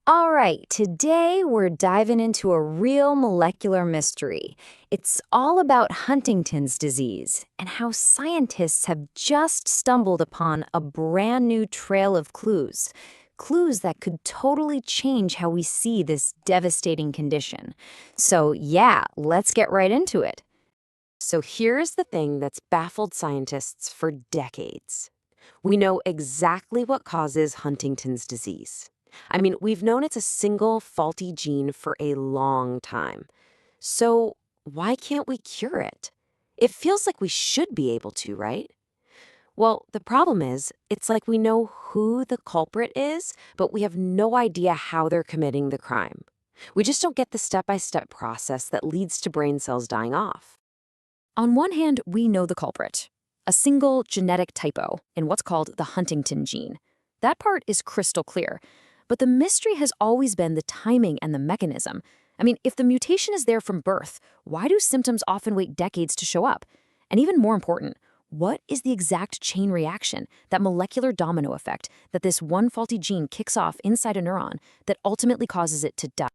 All right, today we're diving into a real molecular mystery. It's all about Huntington's disease and how scientists have just stumbled upon a brand new trail of clues. Clues that could totally change how we see this devastating condition. So, yeah, let's get right into it. So here's the thing that's baffled scientists for decades. We know exactly what causes Huntington's disease. We've known it's a single faulty gene for a long time. So why can't we cure it? It feels like we should be able to, right? Well, the problem is, it's like we know who the culprit is, but we have no idea how they're committing the crime. We just don't get the step-by-step process that leads to brain cells dying off. On one hand, we know the culprit, a single genetic typo in what's called the Huntington gene. That part is crystal clear. But the mystery has always been the timing and the mechanism. If the mutation is there from birth, why do symptoms often wait decades to show up? And even more important, what is the exact chain reaction, that molecular domino effect that this one faulty gene kicks off inside a neuron that ultimately causes it to die?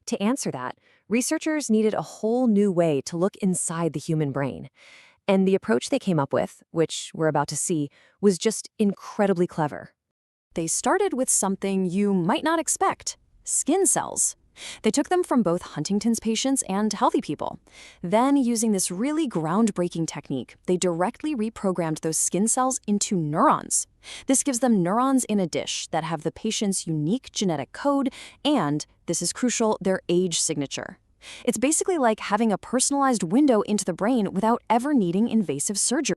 To answer that, researchers needed a whole new way to look inside the human brain. And the approach they came up with, which we're about to see, was just incredibly clever. They started with something you might not expect: skin cells. They took them from both Huntington's patients and healthy people. Then, using this really groundbreaking technique, they directly reprogrammed those skin cells into neurons. This gives them neurons in a dish that have the patient's unique genetic code and, this is crucial, their age signature. It's basically like having a personalized window into the brain without ever needing invasive surgery.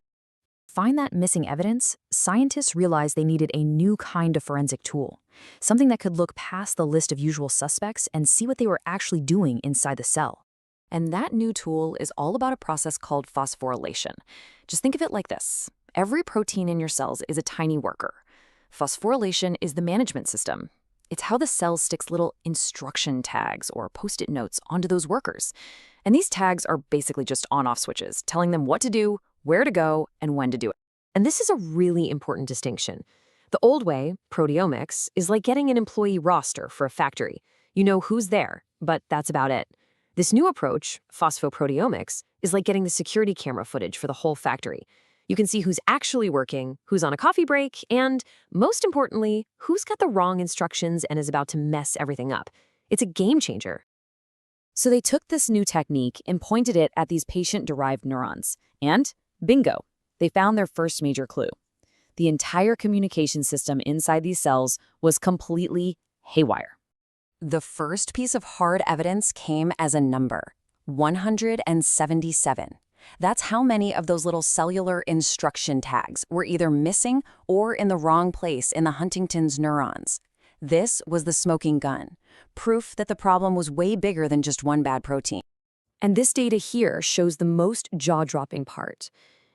Find that missing evidence, scientists realized they needed a new kind of forensic tool, something that could look past the list of usual suspects and see what they were actually doing inside the cell. And that new tool is all about a process called phosphorylation. Just think of it like this. Every protein in your cells is a tiny worker. Phosphorylation is the management system. It's how the cell sticks little instruction tags or post-it notes onto those workers. And these tags are basically just on-off switches, telling them what to do, where to go, and when to do it. And this is a really important distinction. The old way, proteomics, is like getting an employee roster for a factory. You know who's there, but that's about it. This new approach, phosphoproteomics, is like getting the security camera footage for the whole factory. You can see who's actually working, who's on a coffee break, and, most importantly, who's got the wrong instructions and is about to mess everything up. It's a game changer. So they took this new technique and pointed it at these patient-derived neurons. And bingo, they found their first major clue. The entire communication system inside these cells was completely haywire. The first piece of hard evidence came as a number: 177. That's how many of those little cellular instruction tags were either missing or in the wrong place in the Huntington's neurons. This was the smoking gun, proof that the problem was way bigger than just one bad protein. And this data here shows the most jaw-dropping part.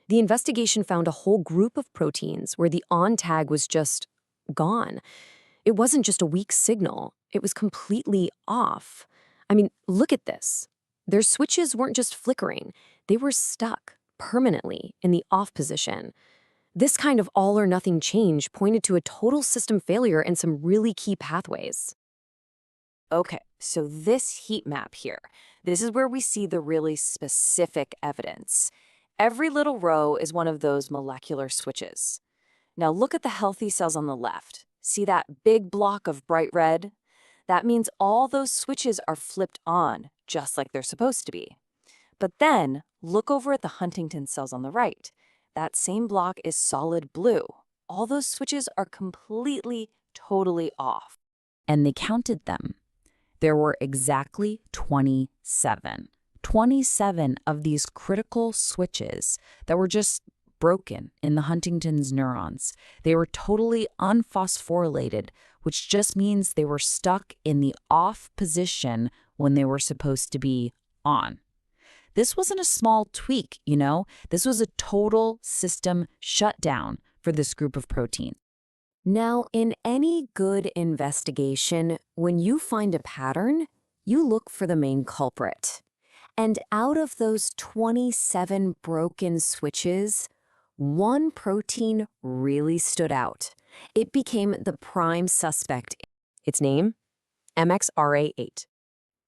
The investigation found a whole group of proteins where the on tag was just gone. It wasn't just a weak signal, it was completely off. Look at this. Their switches weren't just flickering, they were stuck permanently in the off position. This kind of all-or-nothing change pointed to a total system failure in some really key pathways. Okay, so this heat map here, this is where we see the really specific evidence. Every little row is one of those molecular switches. Now look at the healthy cells on the left. See that big block of bright red? That means all those switches are flipped on, just like they're supposed to be. But then, look over at the Huntington cells on the right. That same block is solid blue. All those switches are completely, totally off. And they counted them. There were exactly 27. 27 of these critical switches that were just broken in the Huntington's neurons. They were totally unphosphorylated, which just means they were stuck in the off position when they were supposed to be on. This wasn't a small tweak, This was a total system shutdown for this group of proteins. Now, in any good investigation, when you find a pattern, you look for the main culprit. And out of those 27 broken switches, one protein really stood out. It became the prime suspect. Its name? MXRA8.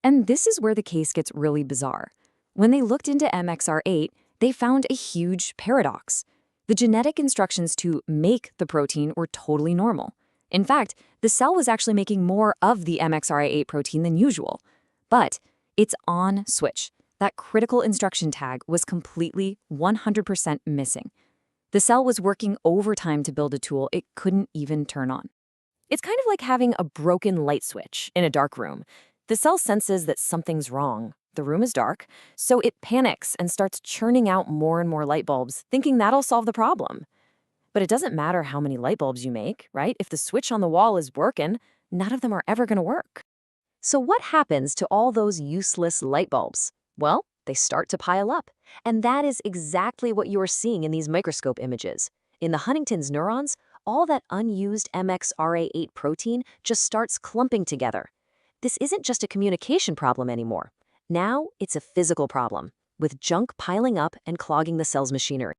And this is where the case gets really bizarre. When they looked into MXR8, they found a huge paradox. The genetic instructions to make the protein were totally normal. In fact, the cell was actually making more of the MXRA8 protein than usual. But its on switch, that critical instruction tag, was completely 100% missing. The cell was working overtime to build a tool it couldn't even turn on. It's kind of like having a broken light switch in a dark room. The cell senses that something's wrong. The room is dark, so it panics and starts churning out more and more light bulbs, thinking that'll solve the problem. But it doesn't matter how many light bulbs you make, right? If the switch on the wall is working, none of them are ever going to work. So what happens to all those useless light bulbs? Well, they start to pile up. And that is exactly what you are seeing in these microscope images. In the Huntington's neurons, all that unused MXRA8 protein just starts clumping together. This isn't just a communication problem anymore. Now it's a physical problem, with junk piling up and clogging the cell's machinery.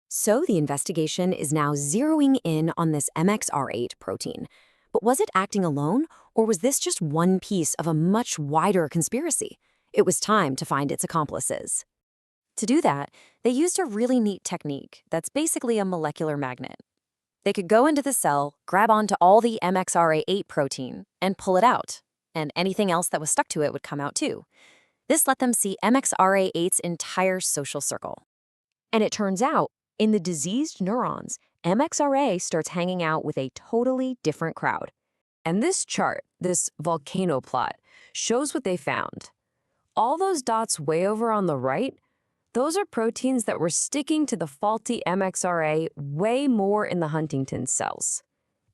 So the investigation is now zeroing in on this MXR8 protein. But was it acting alone, or was this just one piece of a much wider conspiracy? It was time to find its accomplices. To do that, they used a really neat technique that's basically a molecular magnet. They could go into the cell, grab onto all the MXRA8 protein, and pull it out, and anything else that was stuck to it would come out too. This let them see MXRA8's entire social circle. And it turns out, in the diseased neurons, MXRA starts hanging out with a totally different crowd. And this chart, this volcano plot, shows what they found. All those dots way over on the right, those are proteins that were sticking to the faulty MXRA way more in the Huntington cells.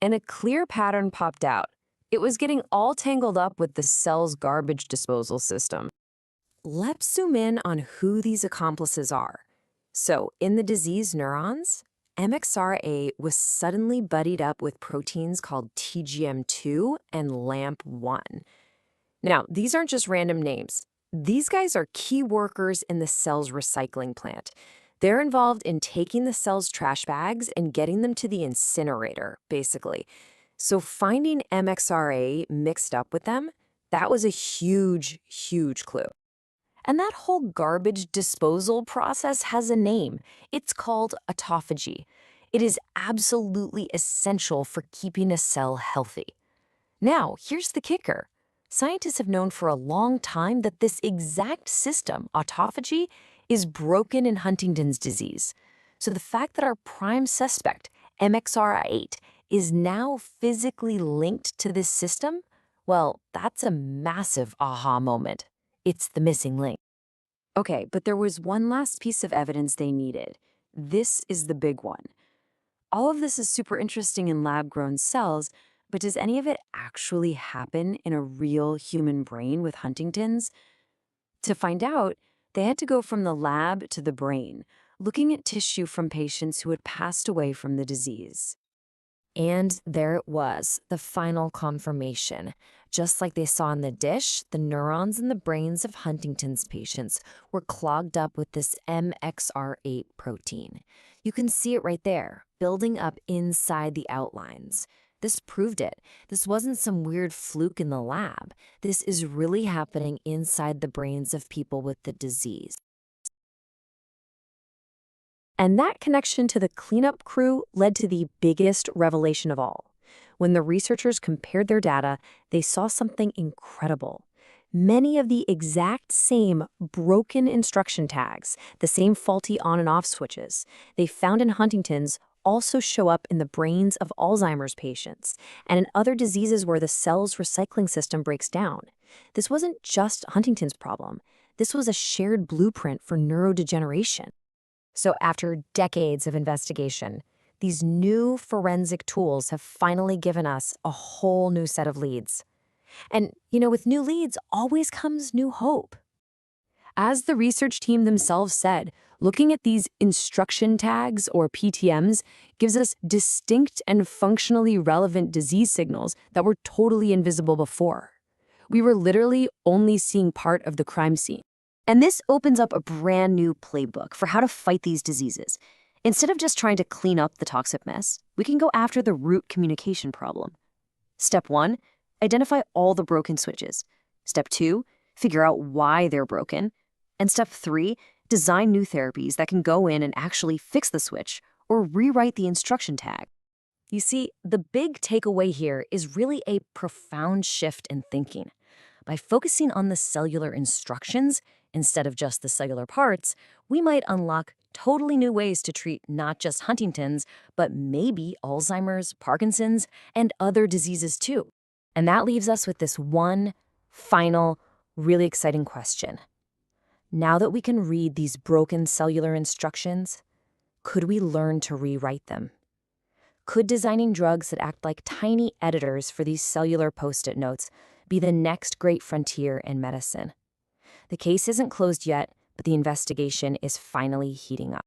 And a clear pattern popped out. It was getting all tangled up with the cell's garbage disposal system. Let's zoom in on who these accomplices are. So, in the diseased neurons, MXRA was suddenly buddied up with proteins called TGM2 and LAMP1. Now, these aren't just random names. These guys are key workers in the cell's recycling plant. They're involved in taking the cell's trash bags and getting them to the incinerator, basically. So finding MXRA mixed up with them, that was a huge, huge clue. And that whole garbage disposal process has a name. It's called autophagy. It is absolutely essential for keeping a cell healthy. Now, here's the kicker. Scientists have known for a long time that this exact system, autophagy, is broken in Huntington's disease. So the fact that our prime suspect, MXRA8, is now physically linked to this system, well, that's a massive aha moment. It's the missing link. Okay, but there was one last piece of evidence they needed. This is the big one. All of this is super interesting in lab-grown cells, but does any of it actually happen in a real human brain with Huntington's? To find out, they had to go from the lab to the brain, looking at tissue from patients who had passed away from the disease. And there it was, the final confirmation. Just like they saw in the dish, the neurons in the brains of Huntington's patients were clogged up with this MXR8 protein. You can see it right there, building up inside the outlines. This proved it. This wasn't some weird fluke in the lab. This is really happening inside the brains of people with the disease. And that connection to the cleanup crew led to the biggest revelation of all. When the researchers compared their data, they saw something incredible. Many of the exact same broken instruction tags, the same faulty on and off switches they found in Huntington's also show up in the brains of Alzheimer's patients and in other diseases where the cell's recycling system breaks down. This wasn't just Huntington's problem. This was a shared blueprint for neurodegeneration. So after decades of investigation, these new forensic tools have finally given us a whole new set of leads. And, with new leads always comes new hope. As the research team themselves said, looking at these instruction tags, or PTMs, gives us distinct and functionally relevant disease signals that were totally invisible before. We were literally only seeing part of the crime scene. And this opens up a brand new playbook for how to fight these diseases. Instead of just trying to clean up the toxic mess, we can go after the root communication problem. Step 1, Identify all the broken switches. Step 2, figure out why they're broken. And step 3, design new therapies that can go in and actually fix the switch or rewrite the instruction tag. You see, the big takeaway here is really a profound shift in thinking. By focusing on the cellular instructions instead of just the cellular parts, we might unlock totally new ways to treat not just Huntington's, but maybe Alzheimer's, Parkinson's, and other diseases too. And that leaves us with this one final, really exciting question. Now that we can read these broken cellular instructions, could we learn to rewrite them? Could designing drugs that act like tiny editors for these cellular post-it notes be the next great frontier in medicine? The case isn't closed yet, but the investigation is finally heating up.